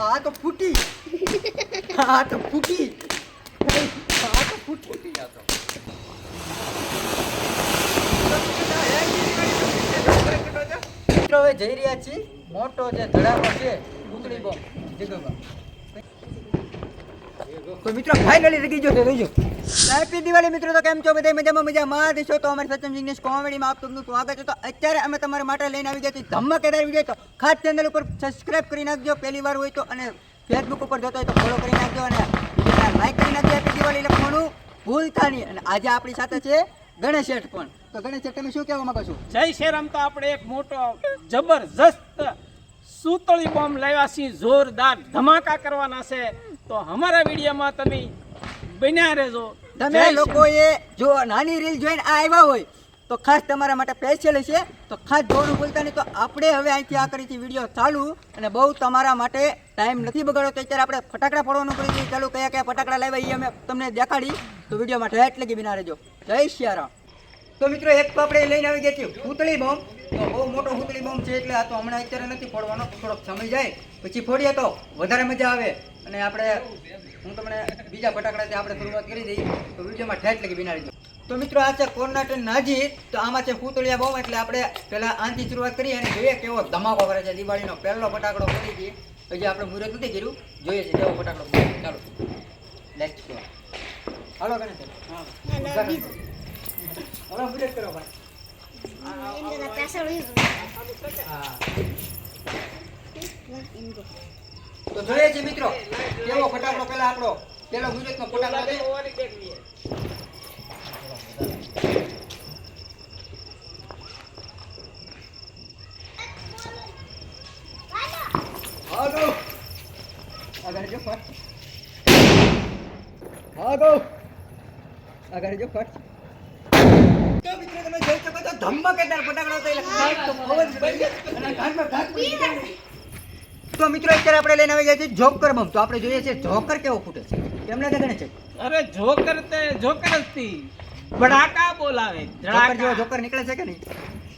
આ તો ફૂટી આ તો ફૂટી આ તો ફૂટી આ તો મિત્રો હવે જઈ રહ્યા છીએ મોટો જે ધડાકો છે પૂતળી બોમ્બ જગવા તો મિત્રો ફાઇનલી લગી ગયો છે જોજો હેપી દિવાળી મિત્રો તો કેમ છો બધા મજામાં દેશો તો અમારી સચમ ઇંગ્લિશ કોમેડીમાં આપ સૌનું સ્વાગત છે તો અત્યારે અમે તમારા માટે લઈને આવી ગયા છીએ ધમાકેદાર વિડીયો તો ખાસ ચેનલ ઉપર સબસ્ક્રાઇબ કરી નાખજો પહેલી વાર હોય તો અને ફેસબુક ઉપર જોતો હોય તો ફોલો કરી નાખજો અને લાઈક કરી નાખજો હેપી દિવાળી લખવાનું ભૂલતા નહીં અને આજે આપણી સાથે છે ગણેશ શેઠ પણ તો ગણેશ શેઠ તમે શું કહેવા માંગો છો જય શ્રી રામ તો આપણે એક મોટો જબરજસ્ત સૂતળી બોમ્બ લાવ્યા છીએ જોરદાર ધમાકા કરવાના છે તો અમારા વિડીયોમાં તમે બન્યા રહેજો તમે લોકોએ જો નાની રીલ જોઈને આવ્યા હોય તો ખાસ તમારા માટે સ્પેશિયલ છે તો ખાસ જોવાનું ભૂલતા નહીં તો આપણે હવે અહીંથી આ કરીથી વિડીયો ચાલુ અને બહુ તમારા માટે ટાઈમ નથી બગાડો તો અત્યારે આપણે ફટાકડા ફોડવાનું કરી દઈએ ચાલુ કયા કયા ફટાકડા લાવ્યા એ અમે તમને દેખાડી તો વિડીયોમાં ઠેઠ લગી બિના રહેજો જય સિયારામ તો મિત્રો એક તો આપણે લઈને આવી ગયા છીએ પૂતળી બોમ્બ તો બહુ મોટો પૂતળી બોમ્બ છે એટલે આ તો હમણાં અત્યારે નથી ફોડવાનો થોડોક સમય જાય પછી ફોડીએ તો વધારે મજા આવે અને આપણે હું તમને બીજા ફટાકડાથી આપણે શરૂઆત કરી દઈએ તો વિડીયોમાં ઠેઠ લગી બિના રહેજો તો મિત્રો આ છે કોર્નાટન નાજી તો આમાં છે પૂતળિયા બોમ્બ એટલે આપણે પહેલાં આનથી શરૂઆત કરીએ અને જોઈએ કેવો ધમાકો કરે છે દિવાળીનો પહેલો ફટાકડો ફોડી દઈએ હજી આપણે મુહૂર્ત નથી કર્યું જોઈએ છે કેવો ફટાકડો ચાલો નેક્સ્ટ ગો હાલો ગણેશ હા હાલો મુહૂર્ત કરો ભાઈ તો જોઈએ છે મિત્રો કેવો ફટાકડો પહેલા આપણો પેલો મુહૂર્તનો ફટાકડો છે Hago. Agar jo fat. Hago. Agar jo fat. તો મિત્રો તમે જોઈ શકો છો ધમાકેદાર ફટાકડો તો એટલે ખાસ તો પવન પડી અને ઘાટમાં ઘાટ પડી જાય. તો મિત્રો અત્યારે આપણે લઈને આવી ગયા છીએ જોકર બોમ્બ તો આપણે જોઈએ છે જોકર કેવો ફૂટે છે કેમ લાગે ગણે છે અરે જોકર જ થી બડાકા બોલાવે જોકર જેવો જોકર નીકળે છે કે નહીં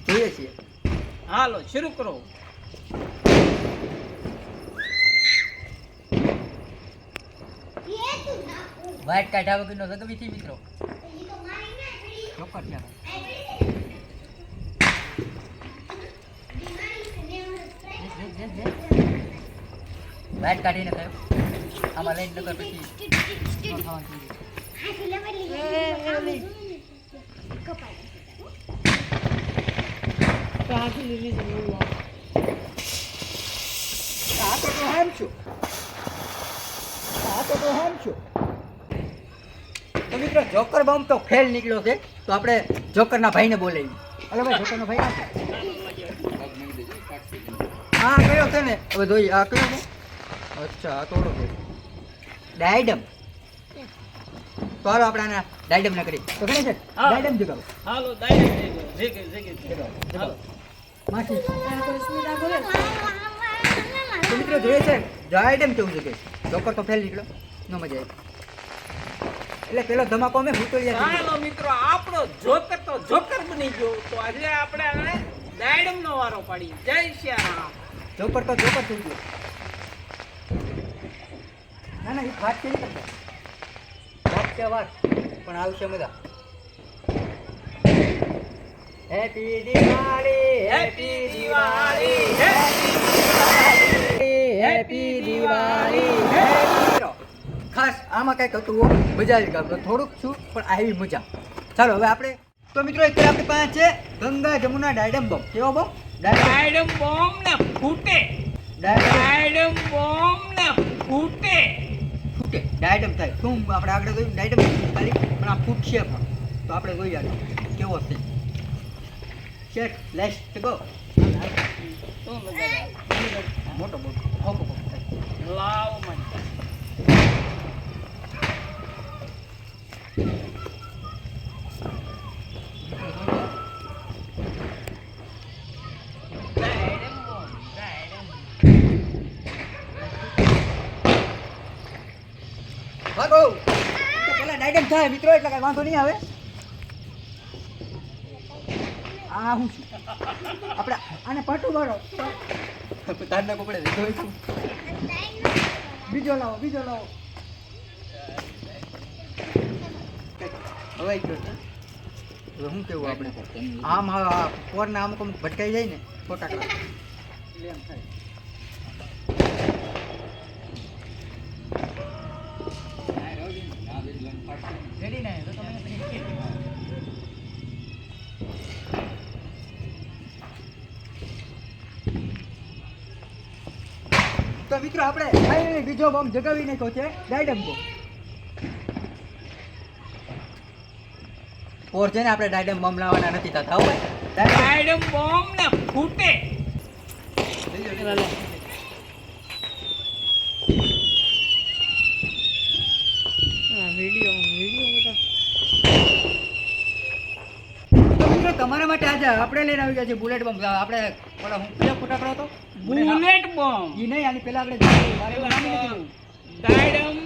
જોઈએ છીએ હાલો શરૂ કરો વાઈટ કાઢ્યા વગરનો સગવી થી મિત્રો જોકર છે વાઈટ કાઢીને થયો આમાં લઈને નગર પછી તો મિત્રો જોકર બોમ્બ તો ફેલ નીકળ્યો છે તો આપણે જોકરના ભાઈને બોલાવી અરે ભાઈ જોકરનો ભાઈ હા કયો છે ને હવે જોઈએ આ કયો છે અચ્છા આ થોડો છે ડાયડમ તો હાલો આપણે આના ડાયડમ ના કરી તો ઘણી છે ડાયડમ જગાવો હાલો ડાયડમ જગાવો માસી તો મિત્રો જોઈએ છે ડાયડમ કેવું છે કે જોકર તો ફેલ નીકળ્યો ન મજા આવી એટલે પેલો ધમાકો અમે ભૂતળિયા હાલો મિત્રો આપણો જોકર તો જોકર બની ગયો તો આજે આપણે આને ડાયડમ નો વારો પાડી જય શ્રી રામ જોકર તો જોકર થઈ ગયો ના ના એ વાત કેવી કરતા વાત કે વાત પણ આવશે મજા happy Diwali happy Diwali happy Diwali ખાસ આમાં કંઈક હતું મજા આવી ગઈ થોડુંક છું પણ આવી મજા ચાલો હવે આપણે તો મિત્રો અત્યારે આપણી પાસે છે ગંગા જમુના ડાયડમ બોમ્બ કેવો બોમ્બ ડાયડમ બોમ્બ ને ફૂટે ડાયડમ બોમ્બ ને ફૂટે ડાયડમ થાય શું આપણે આગળ જોયું ડાયડમ ખાલી પણ આ ફૂટશે પણ તો આપણે જોઈ આગળ કેવો છે ચેક લેટ્સ ગો મોટો લાવ મને ભાગો પેલા ડાયડમ થાય મિત્રો એટલે કઈ વાંધો નહીં આવે આ હું છું આપણે આને પાટું મારો તારના કપડે જોઈશું બીજો લાવો હવે ગયો છે. હવે શું કેવું આપણે આમ પોરના અમુક અમુક ભટકાઈ જાય ને ફટાકડા એટલે એમ થાય. રેડી ને તો તમે તો મિત્રો આપણે ફાઇનલી બીજો બોમ્બ જગાવી નાખ્યો છે ડાયડમ બોમ્બ. ઓર છે ને આપણે ડાયડમ બોમ્બ લાવવાના નથી થતા હો ભાઈ. ડાયડમ બોમ્બ ને ફૂટે. તો મિત્રો તમારા માટે આજે આપણે લઈને આવી ગયા છે બુલેટ બોમ્બ. આપણે ઓલા હું કયો ફટાકડો હતો બુલેટ બોમ્બ. ઈ નહીં આની પહેલા આપણે મારે નામ નથી લેવું. ડાયડમ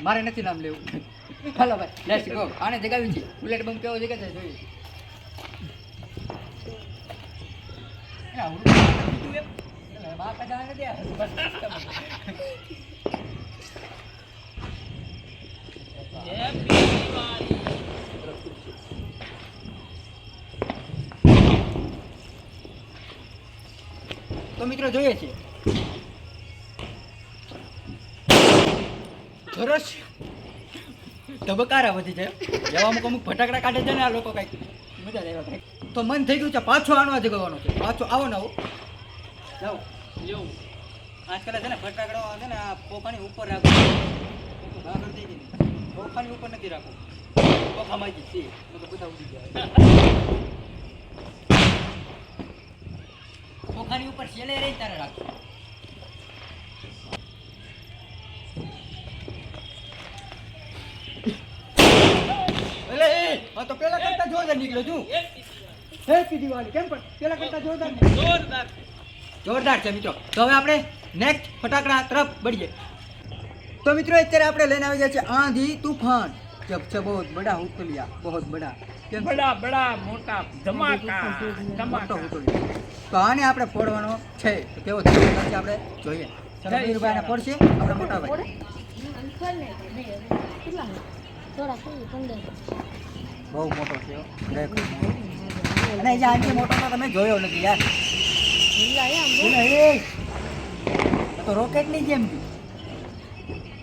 મારે નથી નામ લેવું. હાલો ભાઈ લેટ્સ ગો. આને જગાવી છે બુલેટ બોમ્બ કેવો જગે છે જોઈએ. એના ઉડું બીજું એક એટલે બા કદા નથી આ બસ હેપી દિવાળી. તો મિત્રો જોઈએ છે સરસ ધબકારા વધી જાય જેવા અમુક ફટાકડા કાઢે છે ને આ લોકો કઈક મજા લેવા કઈક. તો મન થઈ ગયું છે પાછો આનો જગાવવાનો છે. પાછો આવો ને આવો જાઓ. જેવું આજકાલ છે ને ફટાકડો છે ને આ પોખાની ઉપર રાખો. બહાર થઈ ગઈ પોખાની ઉપર નથી રાખો. પોખામાં જ છે તો બધા ઉડી જાય. પોખાની ઉપર છેલે રહી તારે રાખો. એટલે આ તો પેલા કરતા જોરદાર નીકળ્યો છું. હેપી દિવાળી. કેમ પણ પેલા કરતા જોરદાર નીકળ્યો. જોરદાર. જોરદાર છે મિત્રો. તો હવે આપણે નેક્સ્ટ ફટાકડા તરફ बढ़िए. તો મિત્રો અત્યારે આપણે લઈને આવી ગયા છે આંધી તूफान. જબ છે બહુ બડા ઉતલિયા બહુ બડા. કેમ છે? બડા બડા મોટા ધમાકા મોટો ધમાકા. ઉતલિયા. તો આને આપણે ફોડવાનો છે. તો કેવો ધમાકા છે આપણે જોઈએ. શરમવીરભાઈને ફોડશે આપણે મોટા ભાઈ. બહુ મોટો છે હો. ખરેખર. અને જે આંધી મોટો તો તમે જોયો નથી યાર. બોલો, એ તો રોકેટની જેમ છે.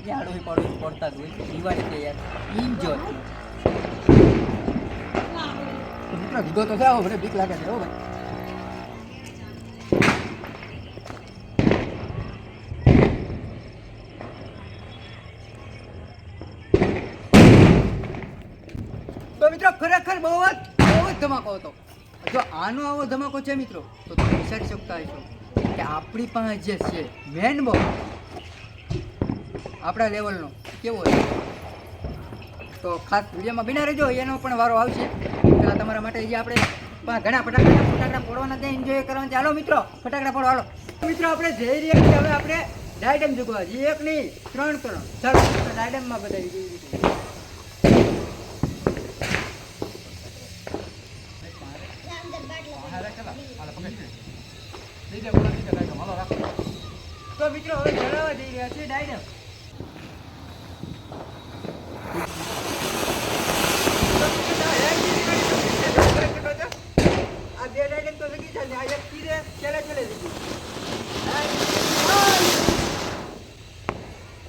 એ આડોઈ પાડોઈ પડતા જ હોય. દિવાળી છે યાર. એન્જોય. તો મિત્રો દીધો તો છે. આવો મને બીક લાગે છે હો ભાઈ. તો મિત્રો ખરેખર બહુ જ ધમાકો હતો. જો આનો આવો ધમાકો છે મિત્રો તો તમે વિચારી શકતા હશો કે આપણી પાસે જે છે મેન બોમ્બ આપણા લેવલનો કેવો છે. તો ખાસ વિડીયોમાં બિના રહેજો એનો પણ વારો આવશે. પેલા તમારા માટે જે આપણે ઘણા ફટાકડા ફોડવાના ત્યાં એન્જોય કરવાના. ચાલો મિત્રો ફટાકડા ફોડો હાલો. મિત્રો આપણે જઈ રહ્યા છીએ હવે આપણે ડાયડમ જગવા. જે એક નહીં 3 ચાલો ડાયડમમાં બધાવી જેવી રીતે. તો મિત્રો હવે ચડાવવા જઈ રહ્યા છે ડાયડમ. આ બે ડાયડમ તો લગી જાય. આ એક કીરે ચલે દીધી.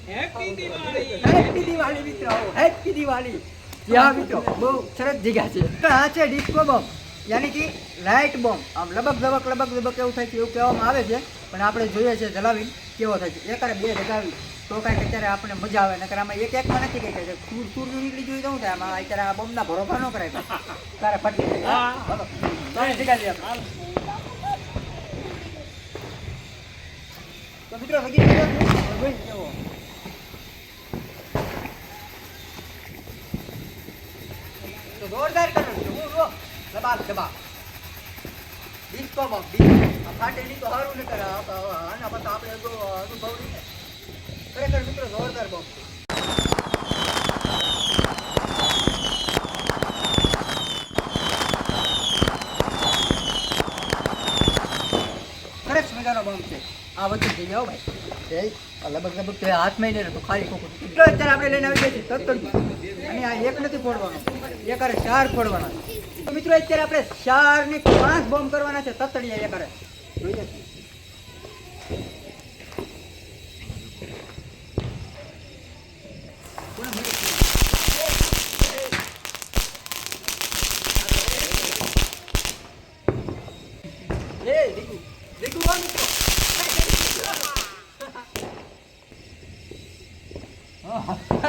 હેપી દિવાળી. હેપી દિવાળી મિત્રો. હેપી દિવાળી. યા મિત્રો બહુ સરસ જગ્યા છે. તો આ છે ડિસ્કો બોમ્બ યાની કે લાઇટ બોમ્બ. આમ લબક ઝબક એવું થાય છે એવું કહેવામાં આવે છે. પણ આપણે જોઈએ છે જલાવીને કેવો થાય છે. એકારે બે જગાવી તો કાંઈક અત્યારે આપણે મજા આવે. નકર આમાં એકમાં નથી કઈ થાય. સૂર નીકળી જોઈએ તો શું થાય આમાં. અત્યારે આ બોમ્બના ભરોસા ન કરાય. તારે ફટી જાય. હાલો જગાવી આપણે. તો મિત્રો લગી ગયો જોઈ કેવો. તો જોરદાર કરો છો. હું રો દબાવ ડિસ્કો બોમ્બ. આ ફાટેલી તો સારું ન કરે. આના પછી આપણે અનુભવ નહીં. ખરેખર મિત્રો જોરદાર બોમ્બ. સરસ મજાનો બોમ્બ છે. આ વચ્ચે જઈ હો ભાઈ. એ લગભગ તો હાથમાં નહીં રહેતો, ખાલી ખોખું. એટલો અત્યારે આપણે લઈને આવી ગયા છીએ તત્તર. અને આ એક નથી ફોડવાનો, એક હારે 4 ફોડવાના. તો મિત્રો અત્યારે આપણે 4 ને 5 બોમ્બ કરવાના છે તત્તડિયા એક હારે. જોઈએ છીએ.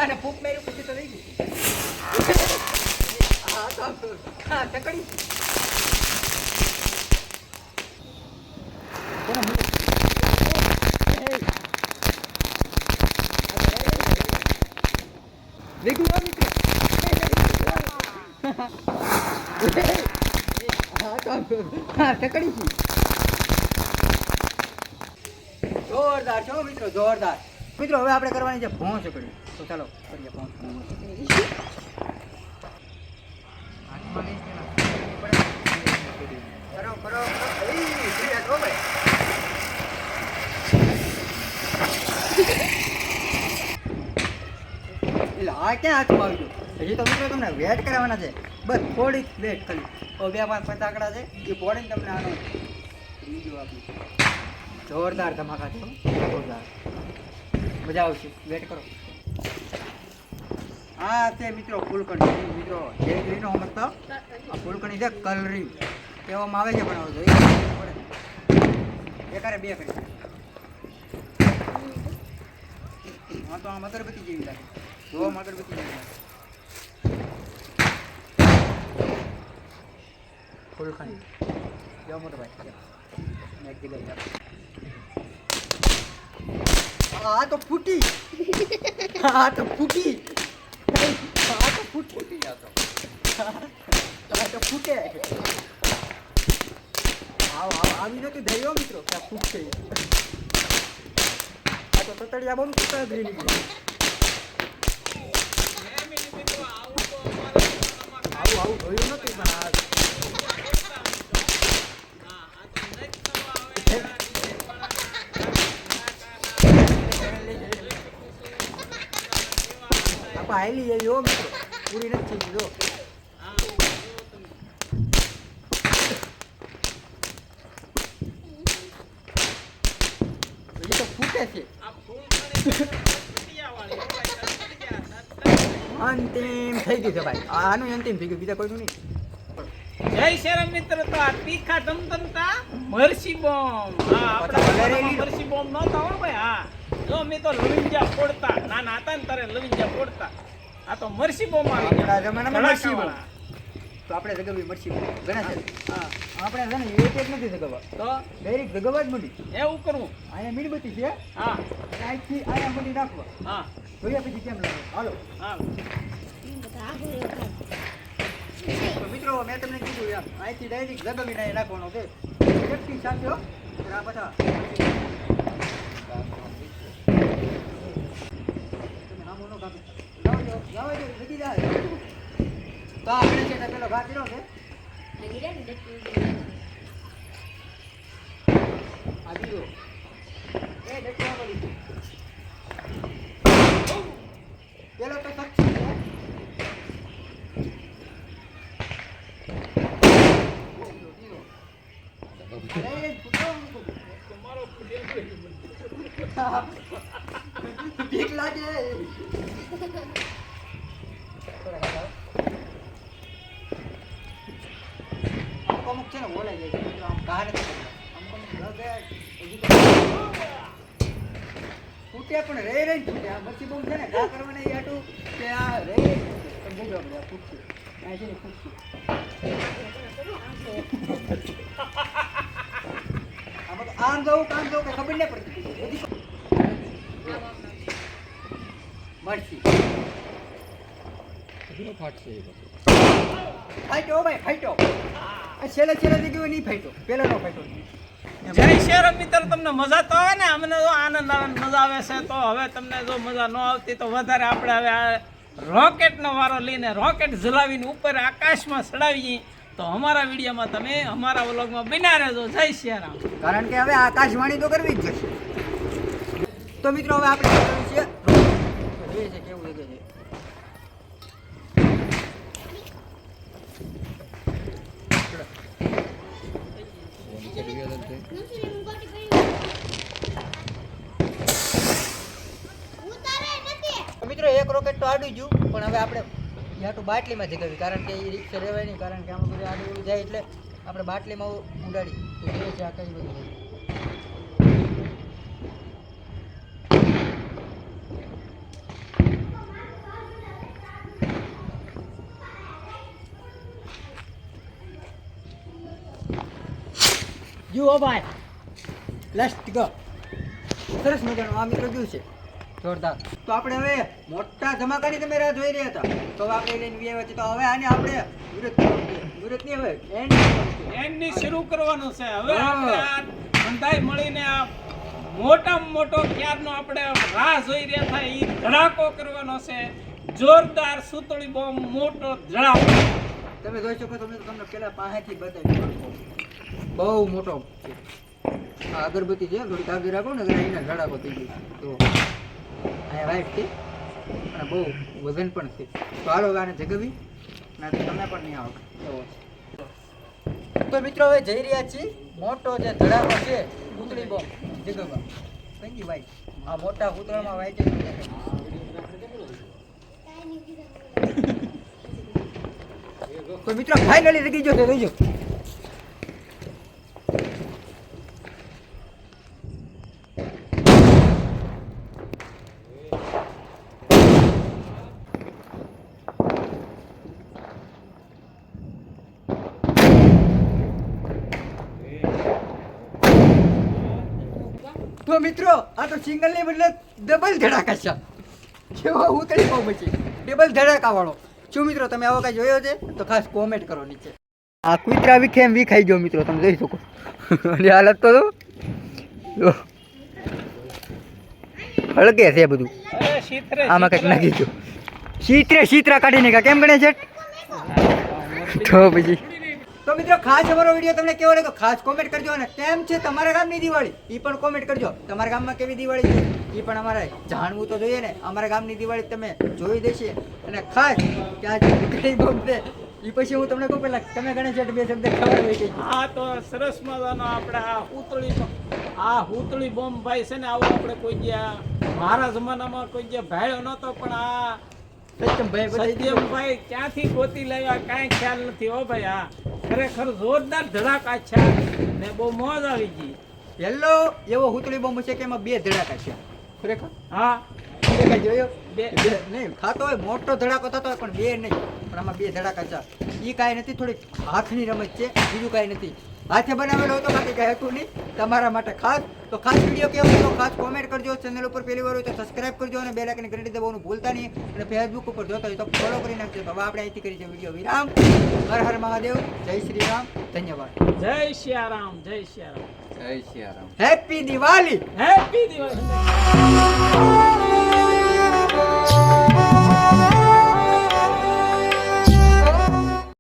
અને ફૂક મેરું પછી તો થઈ ગયું. હા ટકડી. જોરદાર છો મિત્રો, જોરદાર. મિત્રો હવે આપણે કરવાની છે ભોં ચકડી. તો ચાલો કરીએ ભોં. કરો કરો એટલે આ ક્યાં હાથમાં આવી ગયું? હજી તો મિત્રો તમને વેટ કરાવવાના છે. બસ થોડી વેટ ખાલી. તો 2-5 ફટાકડા છે એ ફોડીને તમને આનો બીજું આપી. જોરદાર ધમાકા છે, જોરદાર. મજા આવશે, વેટ કરો. આ છે મિત્રો ફૂલકણી. મિત્રો જે ગ્રીનો સમજતા આ ફૂલકણી છે કલરી કહેવામાં આવે છે, પણ હવે જોઈએ પડે. એકારે 2 કરી. હા તો આ અગરબત્તી જેવી લાગે. જો અગરબત્તી જેવી લાગે. ફૂલકણી જાઓ મોટો ભાઈ. એક જગ્યાએ આ તો ફૂટી. આ તો ફૂટી. આ તો ફૂટી. આ તો ફૂટે. આવી નતું દયો મિત્રો કે ફૂટશે. આ તો તતડિયા બોમ તતડી લીધી. આવું જોયું નથી પણ આ હાઈલી એવી હો મિત્રો, પૂરી નથી થઈ ગઈ. એ તો ફૂટે છે. અંતિમ થઈ ગયું છે ભાઈ. આનું અંતિમ થઈ ગયું, બીજા કોઈનું નહીં. જય શ્રી મિત્ર. તો આ તીખા ધમધમતા મરસી બોમ્બ. હા આપણે મરસી બોમ્બ નહોતા હો ભાઈ. હા જો મેં તો લવિંજા ફોડતા, નાના હતા ને તારે લવિંજા ફોડતા. આ તો મરસી બોમ્બ આવી ગયા. જમાનામાં મરસી બોમ્બ. તો આપણે જગવી મરસી બોમ્બ ઘણા છે. હા આપણે છે ને એક નથી જગવા, તો ડાયરેક્ટ જગવા જ મળી. એવું કરવું. અહીંયા મીણબત્તી છે. હા અહીંથી અહીંયા મળી નાખવા. હા જોઈએ પછી કેમ લાગે. હાલો. હા તો મિત્રો મેં તમને કીધું એમ અહીંથી ડાયરેક્ટ જગવીને અહીંયા નાખવાનો છે. સેફટી સાથે હો. આ બધા તો આપણે છે ને પેલો ઘા કર્યો છે. આ બીજો એ ડેટો મળી. પેલો તો સક્ષમ છે. ભીખ લાગે. અમુક છે ને બોલાઈ જાય છે. આમ બહાર ફૂટે પણ રે રે ફૂટે. આ મચ્છી બોમ્બ છે ને ઘા કરવાના આટું કે આ રે ફૂટશે. આ છે ને ફૂટશે. આમ જવું કામ જવું કે ખબર નહીં પડતી. મરસી ફાઈટો ભાઈ ફાઈટો. છેલ્લે જગ્યાએ નહીં ફાઈટો, પેલા નો ફાઈટો. જય શ્રી મિત્ર. તમને મજા તો આવે ને? અમને જો આનંદ મજા આવે છે. તો હવે તમને જો મજા ન આવતી તો વધારે આપણે હવે આ રોકેટનો વારો લઈને રોકેટ ઝુલાવીને ઉપર આકાશમાં ચડાવીએ. તો અમારા વિડીયોમાં તમે અમારા વ્લોગમાં બન્યા રહેજો. જય શ્રી રામ. કારણ કે હવે આકાશવાણી તો કરવી જ જશે. તો મિત્રો હવે આપણે કરવાનું છે રોલ. જોઈએ છે કેવું લાગે છે. મિત્રો એક રોકેટ તો આડું ગયું પણ હવે આપણે યા તો બાટલીમાં જગાવી કારણ કે એ રિક્ષા રહેવાય નહીં કારણ કે આમાં બધું આડું જાય એટલે આપણે બાટલીમાં ઉડાડી તો જોઈએ છે આ કઈ બધું જુઓ ભાઈ લેટ્સ ગો. સરસ મજાનું આ મિત્રો ગયું છે જોરદાર. તો આપણે હવે મોટા ધમાકાની તમે રાહ જોઈ રહ્યા હતા તો હવે આપણે લઈને આવ્યા છે તો હવે આને આપણે મુહૂર્ત નહીં હવે એન્ડની શરૂ કરવાનું છે હવે હા. આપણે આ બંધાઈ મળીને આ મોટામાં મોટો ક્યારનો આપણે રાહ જોઈ રહ્યા હતા ઈ ધડાકો કરવાનો છે. જોરદાર સુતળી બોમ્બ મોટો ધડાકો. તમે જોઈ શકો છો. તમને પેલા પાસેથી બતાવી બહુ મોટો છે. આ અગરબત્તી છે થોડીક આગળ રાખો ને એટલે એના ધડાકો થઈ ગયો તો અહીંયા વાઇટ છે અને બહુ વજન પણ છે. તો હાલો આને જગાવી ના તો તમે પણ નહીં આવો એવો છે. તો મિત્રો હવે જઈ રહ્યા છીએ મોટો જે ધડાકો છે પૂતળી બોમ્બ જગાવવા. કઈ ગઈ વાઇટ આ મોટા પૂતળામાં વાઇટ તો મિત્રો ફાઇનલી લગી ગયો છે જોઈજો. તો મિત્રો આ તો સિંગલ ને બદલે ડબલ ધડાકા છે. કેવો ઉતરી બહુ પછી ડબલ ધડાકા વાળો. શું મિત્રો તમે આવો કઈ જોયો છે તો ખાસ કોમેન્ટ કરો નીચે. આ કૂતરા વિખે એમ વિખાઈ ગયો મિત્રો તમે જોઈ શકો. અને હાલત તો જો હળગે છે બધું. અરે શીતરે આમાં કંઈક નાખી ગયો. શીતરા કાઢીને કેમ ગણે છે તો પછી તો મિત્રો ખાસ અમારો વિડીયો તમને કેવો લાગ્યો ખાસ કોમેન્ટ કરજો અને કેમ છે તમારા ગામની દિવાળી એ પણ કોમેન્ટ કરજો. તમારા ગામમાં કેવી દિવાળી છે એ પણ અમારે જાણવું તો જોઈએ ને. અમારા ગામની દિવાળી તમે જોઈ દેશે અને ખાસ ત્યાં જે કઈ બોમ્બ છે એ પછી હું તમને કહું પેલા તમે ગણેશ બે શબ્દ ખબર હોય કે હા તો સરસ મજાનો આપણે આ હુતળી બોમ્બ ભાઈ છે ને આવો આપણે કોઈ જે મારા જમાનામાં કોઈ જે ભાઈઓ નતો પણ આ સત્યમભાઈ સત્યમભાઈ ક્યાંથી ગોતી લાવ્યા કાંઈ ખ્યાલ નથી હો ભાઈ. હા ખરેખર જોરદાર ધડાકા છે ને બહુ મોજ આવી ગઈ. પહેલો એવો હુતળી બોમ્બ છે કે એમાં બે ધડાકા છે ખરેખર. હા કઈ જોયો બે નહીં ખાતો હોય મોટો ધડાકો થતો હોય પણ બે નહીં પણ આમાં બે ધડાકા છે. એ કાંઈ નથી થોડીક હાથની રમત છે બીજું કાંઈ નથી. હાથે બનાવેલો હતો બાકી કાંઈ હતું નહીં તમારા માટે ખાસ. તો ખાસ વિડીયો કેવો હતો ખાસ કોમેન્ટ કરજો. ચેનલ ઉપર પહેલી વાર હોય તો સબસ્ક્રાઇબ કરજો અને બેલ આઇકન ઘંટી દબાવવાનું ભૂલતા નહીં. અને ફેસબુક ઉપર જોતા હોય તો ફોલો કરી નાખજો. તો હવે આપણે અહીંથી કરી છે વિડીયો વિરામ. હર હર મહાદેવ. જય શ્રી રામ. ધન્યવાદ. જય સિયારામ જય સિયારામ હેપી દિવાળી. હેપી દિવાળી.